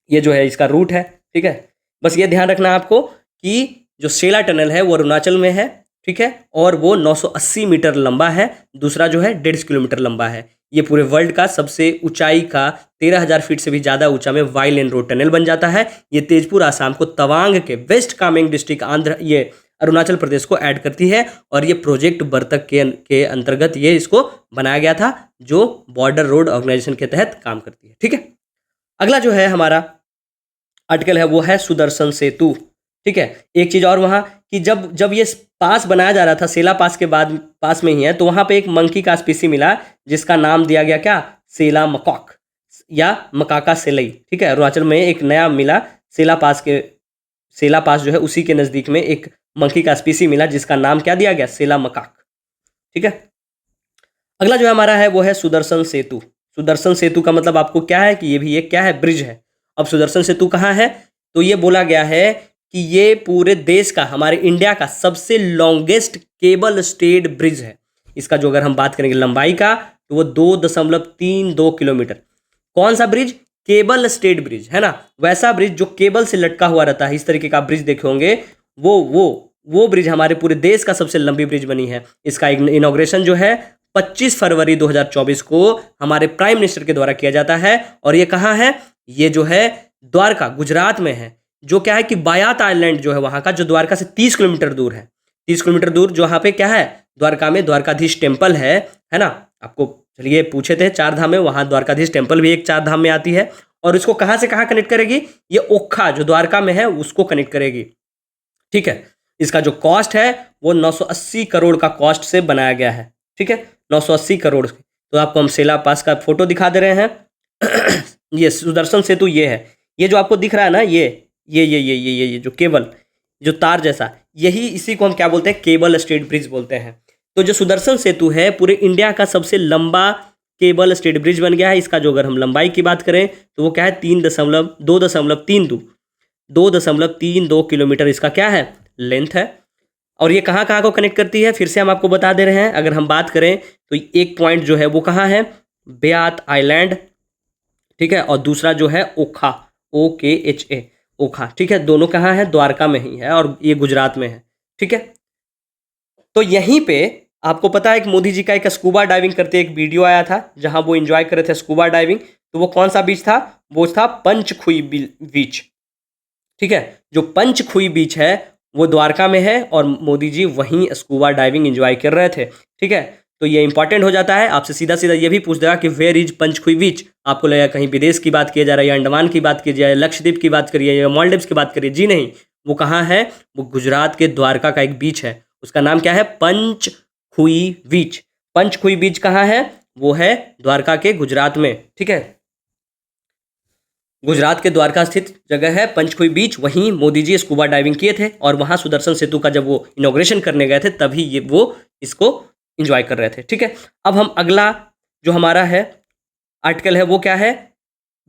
ये जो है इसका रूट है। ठीक है, बस ये ध्यान रखना आपको कि जो शेला टनल है वो अरुणाचल में है। ठीक है, और वो 980 मीटर लंबा है, दूसरा जो है 1.5 किलोमीटर लंबा है। ये पूरे वर्ल्ड का सबसे ऊंचाई का 13,000 फीट से भी ज़्यादा ऊंचा में वाई लेन रोड टनल बन जाता है। ये तेजपुर आसाम को तवांग के वेस्ट कामेंग डिस्ट्रिक्ट आंध्र, ये अरुणाचल प्रदेश को ऐड करती है। और ये प्रोजेक्ट बरतक के अंतर्गत ये इसको बनाया गया था, जो बॉर्डर रोड ऑर्गेनाइजेशन के तहत काम करती है। ठीक है, अगला जो है हमारा आर्टिकल है वो है सुदर्शन सेतु। ठीक है, एक चीज़ और वहाँ कि जब ये पास बनाया जा रहा था, सेला पास के बाद पास में ही है, तो वहाँ पे एक मंकी का स्पीसी मिला जिसका नाम दिया गया क्या, सेला मकॉक या मकाका सेलई। ठीक है, अरुणाचल में एक नया मिला सेला पास जो है उसी के नज़दीक में एक मंकी का स्पीसी मिला जिसका नाम क्या दिया गया, सेला मकाक। ठीक है, अगला जो हमारा है वो है सुदर्शन सेतु। सुदर्शन सेतु का मतलब आपको क्या है कि ये भी एक क्या है, ब्रिज है। अब सुदर्शन सेतु कहाँ है, तो ये बोला गया है कि ये पूरे देश का, हमारे इंडिया का सबसे लॉन्गेस्ट केबल स्टेड ब्रिज है। इसका जो अगर हम बात करेंगे लंबाई का, तो वो 2.32 किलोमीटर। कौन सा ब्रिज, केबल स्टेड ब्रिज, है ना, वैसा ब्रिज जो केबल से लटका हुआ रहता है, इस तरीके का ब्रिज देखे होंगे, वो ब्रिज हमारे पूरे देश का सबसे लंबी ब्रिज बनी है। इसका इनॉग्रेशन जो है 25 फरवरी 2024 को हमारे प्राइम मिनिस्टर के द्वारा किया जाता है। और ये कहाँ है, ये जो है द्वारका, गुजरात में है। जो क्या है कि बायात आइलैंड जो है वहाँ का, जो द्वारका से 30 किलोमीटर दूर है। 30 किलोमीटर दूर जो वहाँ पे क्या है, द्वारका में द्वारकाधीश टेम्पल है ना। आपको चलिए पूछे थे 4 धाम में, वहाँ द्वारकाधीश टेम्पल भी एक 4 धाम में आती है। और इसको कहाँ से कहाँ कनेक्ट करेगी, ये ओखा जो द्वारका में है उसको कनेक्ट करेगी। ठीक है, इसका जो कॉस्ट है वो 980 करोड़ का कॉस्ट से बनाया गया है, ठीक है, 980 करोड़। तो आपको हम सेला पास का फोटो दिखा दे रहे हैं। ये सुदर्शन सेतु ये है, ये जो आपको दिख रहा है ना, ये जो केबल, जो तार जैसा, यही इसी को हम क्या बोलते हैं, केबल स्टेट ब्रिज बोलते हैं। तो जो सुदर्शन सेतु है पूरे इंडिया का सबसे लंबा केबल स्टेट ब्रिज बन गया है। इसका जो अगर हम लंबाई की बात करें तो वो क्या है, 2.32 किलोमीटर इसका क्या है, लेंथ है। और ये कहाँ कहाँ को कनेक्ट करती है, फिर से हम आपको बता दे रहे हैं। अगर हम बात करें तो एक पॉइंट जो है वो कहाँ है, बेयात आइलैंड, ठीक है, और दूसरा जो है ओखा, OKHA, ओखा, ठीक है। दोनों कहाँ है, द्वारका में ही है और ये गुजरात में है, ठीक है। तो यहीं पे आपको पता है कि मोदी जी का एक स्कूबा डाइविंग करते एक वीडियो आया था जहां वो एंजॉय कर रहे थे स्कूबा डाइविंग। तो वो कौन सा बीच था, वो था पंचखुई बीच, ठीक है। जो पंचखुई बीच है वो द्वारका में है और मोदी जी वहीं स्कूबा डाइविंग एंजॉय कर रहे थे, ठीक है। तो ये इंपॉर्टेंट हो जाता है, आपसे सीधा सीधा ये भी पूछ देगा कि वेयर इज पंचखुई बीच। आपको लगेगा कहीं विदेश की बात किया जा रहा है, या अंडमान की बात की जाए, लक्षद्वीप की बात करिए, या मालदीव्स की बात करिए, जी नहीं, वो कहाँ है, वो गुजरात के द्वारका का एक बीच है, उसका नाम क्या है, पंचखुई बीच। पंचखुई बीच कहाँ है, वो है द्वारका के गुजरात में, ठीक है। गुजरात के द्वारका स्थित जगह है पंचखुई बीच, वहीं मोदी जी स्कूबा डाइविंग किए थे और वहां सुदर्शन सेतु का जब वो इनॉग्रेशन करने गए थे तभी ये वो इसको एंजॉय कर रहे थे, ठीक है। अब हम अगला जो हमारा है आर्टिकल है वो क्या है,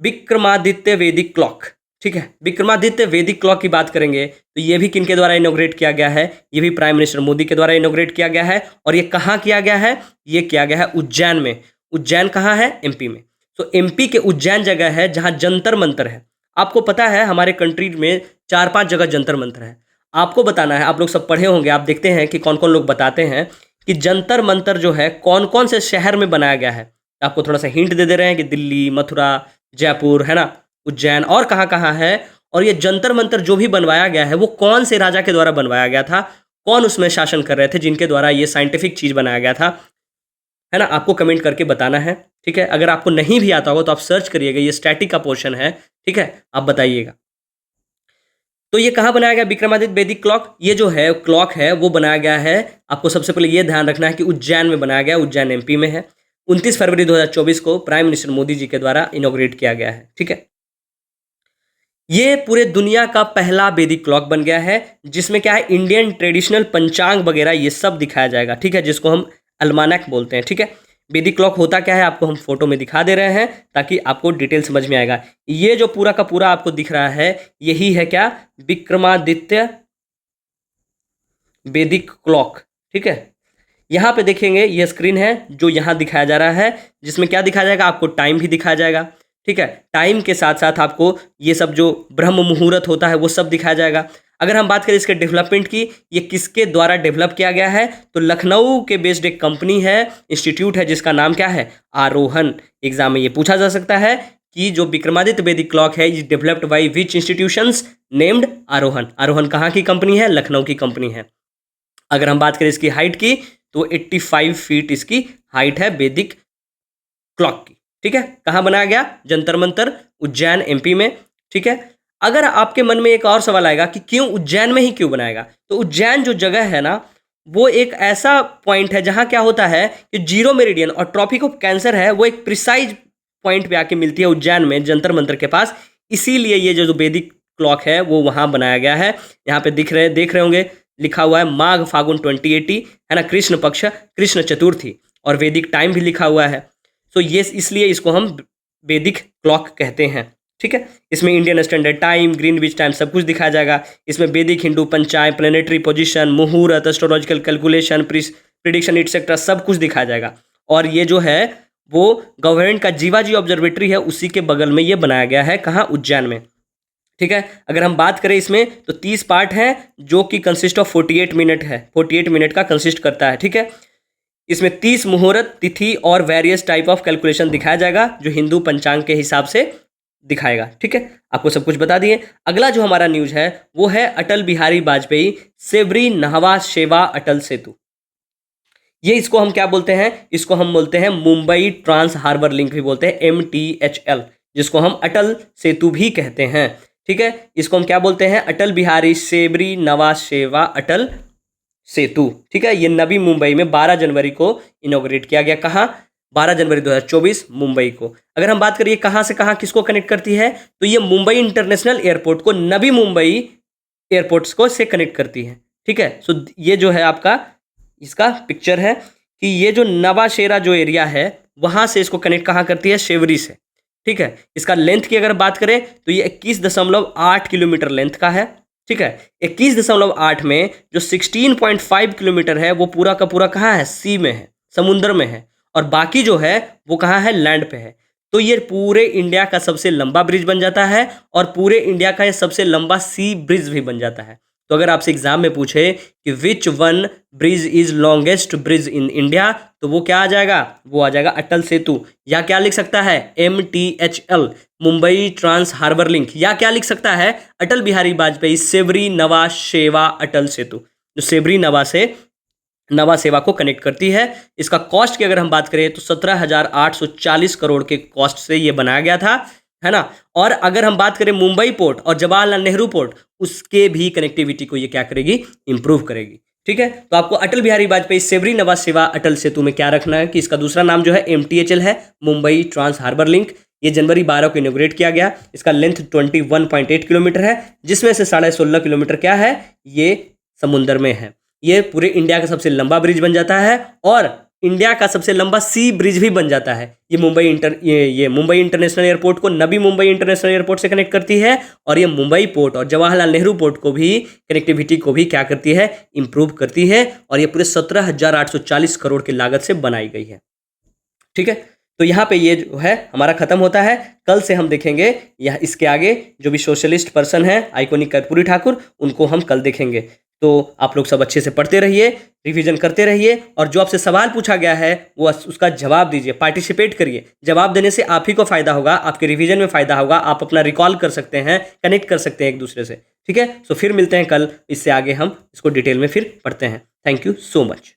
विक्रमादित्य वैदिक क्लॉक, ठीक है। विक्रमादित्य वैदिक क्लॉक की बात करेंगे तो ये भी किनके द्वारा इनॉग्रेट किया गया है, ये भी प्राइम मिनिस्टर मोदी के द्वारा इनॉग्रेट किया गया है। और ये कहाँ किया गया है, ये किया गया है उज्जैन में। उज्जैन कहाँ है, MP में। तो MP के उज्जैन जगह है जहाँ जंतर मंतर है। आपको पता है हमारे कंट्री में 4-5 जगह जंतर मंतर है। आपको बताना है, आप लोग सब पढ़े होंगे, आप देखते हैं कि कौन कौन लोग बताते हैं कि जंतर मंतर जो है कौन कौन से शहर में बनाया गया है। आपको थोड़ा सा हिंट दे रहे हैं कि दिल्ली, मथुरा, जयपुर, है ना, उज्जैन, और कहाँ कहाँ है। और ये जंतर मंतर जो भी बनवाया गया है वो कौन से राजा के द्वारा बनवाया गया था, कौन उसमें शासन कर रहे थे जिनके द्वारा ये साइंटिफिक चीज़ बनाया गया था, है ना। आपको कमेंट करके बताना है, ठीक है। अगर आपको नहीं भी आता होगा तो आप सर्च करिएगा, ये स्टैटिक का पोर्शन है, ठीक है, आप बताइएगा। तो ये कहाँ बनाया गया विक्रमादित्य वैदिक क्लॉक, ये जो है क्लॉक है वो बनाया गया है, आपको सबसे पहले ये ध्यान रखना है कि उज्जैन में बनाया गया, उज्जैन MP में है। 29 फरवरी 2024 को प्राइम मिनिस्टर मोदी जी के द्वारा इनॉग्रेट किया गया है, ठीक है। ये पूरे दुनिया का पहला वैदिक क्लॉक बन गया है जिसमें क्या है, इंडियन ट्रेडिशनल पंचांग वगैरह ये सब दिखाया जाएगा, ठीक है, जिसको हम अल्मानक बोलते हैं, ठीक है। वैदिक क्लॉक होता क्या है आपको हम फोटो में दिखा दे रहे हैं ताकि आपको डिटेल समझ में आएगा। ये जो पूरा का पूरा आपको दिख रहा है यही है क्या, विक्रमादित्य वैदिक क्लॉक, ठीक है। यहाँ पे देखेंगे ये स्क्रीन है जो यहाँ दिखाया जा रहा है, जिसमें क्या दिखाया जाएगा, आपको टाइम भी दिखाया जाएगा, ठीक है। टाइम के साथ साथ आपको ये सब जो ब्रह्म मुहूर्त होता है वो सब दिखाया जाएगा। अगर हम बात करें इसके डेवलपमेंट की, ये किसके द्वारा डेवलप किया गया है, तो लखनऊ के बेस्ड एक कंपनी है, इंस्टीट्यूट है, जिसका नाम क्या है, आरोहन। एग्जाम में ये पूछा जा सकता है कि जो विक्रमादित्य वैदिक क्लॉक है is developed by which institutions named Arohan. Arohan कहाँ की कंपनी है, लखनऊ की कंपनी है। अगर हम बात करें इसकी हाइट की तो 85 फीट इसकी हाइट है वैदिक क्लॉक की, ठीक है। कहाँ बनाया गया, जंतर मंतर, उज्जैन MP में, ठीक है। अगर आपके मन में एक और सवाल आएगा कि क्यों उज्जैन में ही क्यों बनाएगा, तो उज्जैन जो जगह है ना वो एक ऐसा पॉइंट है जहाँ क्या होता है कि जीरो मेरिडियन और ट्रॉपिक ऑफ कैंसर है वो एक प्रिसाइज पॉइंट पे आके मिलती है उज्जैन में जंतर मंतर के पास। इसीलिए ये जो वैदिक क्लॉक है वो वहाँ बनाया गया है। यहाँ पे देख रहे होंगे लिखा हुआ है माघ फागुन 2080, है ना, कृष्ण पक्ष कृष्ण चतुर्थी, और वैदिक टाइम भी लिखा हुआ है। तो ये इसलिए इसको हम वैदिक क्लॉक कहते हैं, ठीक है। इसमें Indian standard time, Greenwich time सब कुछ दिखाया जाएगा। इसमें वैदिक हिंदू पंचांग, प्लेनेटरी पोजीशन, मुहूर्त, एस्ट्रोलॉजिकल कैलकुलेशन, प्रिडिक्शन एटसेट्रा सब कुछ दिखाया जाएगा। और ये जो है वो गवर्नमेंट का जीवाजी ऑब्जर्वेटरी है उसी के बगल में ये बनाया गया है, कहाँ, उज्जैन में, ठीक है। अगर हम बात करें इसमें तो 30 पार्ट है जो कि कंसिस्ट ऑफ 48 मिनट है, 48 मिनट का कंसिस्ट करता है, ठीक है। इसमें 30 मुहूर्त, तिथि और वेरियस टाइप ऑफ कैलकुलेशन दिखाया जाएगा जो हिंदू पंचांग के हिसाब से दिखाएगा, ठीक है। आपको सब कुछ बता दिए। अगला जो हमारा न्यूज है वो है अटल बिहारी वाजपेयी सेवरी नहवा शेवा अटल सेतु। ये इसको हम क्या बोलते हैं, इसको हम बोलते हैं मुंबई ट्रांस हार्बर लिंक भी बोलते हैं, MTHL, जिसको हम अटल सेतु भी कहते हैं। ठीक है, इसको हम क्या बोलते हैं, अटल बिहारी शेबरी नवा सेवा अटल सेतु। ठीक है, ये नवी मुंबई में 12 जनवरी को इनॉग्रेट किया गया। कहाँ, 12 जनवरी 2024 मुंबई को। अगर हम बात करिए कहाँ से कहाँ किसको कनेक्ट करती है, तो ये मुंबई इंटरनेशनल एयरपोर्ट को नवी मुंबई एयरपोर्ट्स को से कनेक्ट करती है। ठीक है, सो ये जो है आपका इसका पिक्चर है कि ये जो नवाशेरा जो एरिया है वहाँ से इसको कनेक्ट कहाँ करती है, शेवरी से। ठीक है, इसका लेंथ की अगर बात करें तो ये 21.8 किलोमीटर लेंथ का है। ठीक है, 21.8 में जो 16.5 किलोमीटर है वो पूरा का पूरा कहाँ है, सी में है, समुद्र में है, और बाकी जो है वो कहाँ है, लैंड पे है। तो ये पूरे इंडिया का सबसे लंबा ब्रिज बन जाता है और पूरे इंडिया का ये सबसे लंबा सी ब्रिज भी बन जाता है। तो अगर आपसे एग्जाम में पूछे कि which one bridge is longest bridge in India, तो वो क्या आ जाएगा, वो आ जाएगा अटल सेतु। या क्या लिख सकता है, MTHL, Mumbai trans harbour link. या क्या लिख सकता है, अटल बिहारी वाजपेयी सेबरी नवा सेवा अटल सेतु, जो सेबरी नवा से नवा सेवा को कनेक्ट करती है। इसका कॉस्ट की अगर हम बात करें तो 17,840 करोड़ के कॉस्ट से ये बनाया गया था, है ना। और अगर हम बात करें मुंबई पोर्ट और जवाहरलाल नेहरू पोर्ट, उसके भी कनेक्टिविटी को ये क्या करेगी, इंप्रूव करेगी। ठीक है, तो आपको अटल बिहारी वाजपेयी सेबरी नवा सेवा अटल सेतु में क्या रखना है कि इसका दूसरा नाम जो है MTHL है, मुंबई ट्रांस हार्बर लिंक। ये जनवरी 12 को इनोग्रेट किया गया। इसका लेंथ 21.8 किलोमीटर है, जिसमें से 16.5 किलोमीटर क्या है, ये समुद्र में है। ये पूरे इंडिया का सबसे लंबा ब्रिज बन जाता है और इंडिया का सबसे लंबा सी ब्रिज भी बन जाता है। ये मुंबई इंटरनेशनल एयरपोर्ट को नवी मुंबई इंटरनेशनल एयरपोर्ट से कनेक्ट करती है और ये मुंबई पोर्ट और जवाहरलाल नेहरू पोर्ट को भी कनेक्टिविटी को भी क्या करती है, इंप्रूव करती है। और ये पूरे 17,840 करोड़ की लागत से बनाई गई है। ठीक है, तो यहाँ पे ये जो है हमारा खत्म होता है। कल से हम देखेंगे यह इसके आगे जो भी सोशलिस्ट पर्सन है आइकॉनिक कर्पूरी ठाकुर, उनको हम कल देखेंगे। तो आप लोग सब अच्छे से पढ़ते रहिए, रिवीजन करते रहिए, और जो आपसे सवाल पूछा गया है वो उसका जवाब दीजिए, पार्टिसिपेट करिए। जवाब देने से आप ही को फायदा होगा, आपके रिवीजन में फायदा होगा, आप अपना रिकॉल कर सकते हैं, कनेक्ट कर सकते हैं एक दूसरे से। ठीक है, सो फिर मिलते हैं कल, इससे आगे हम इसको डिटेल में फिर पढ़ते हैं। Thank you so much.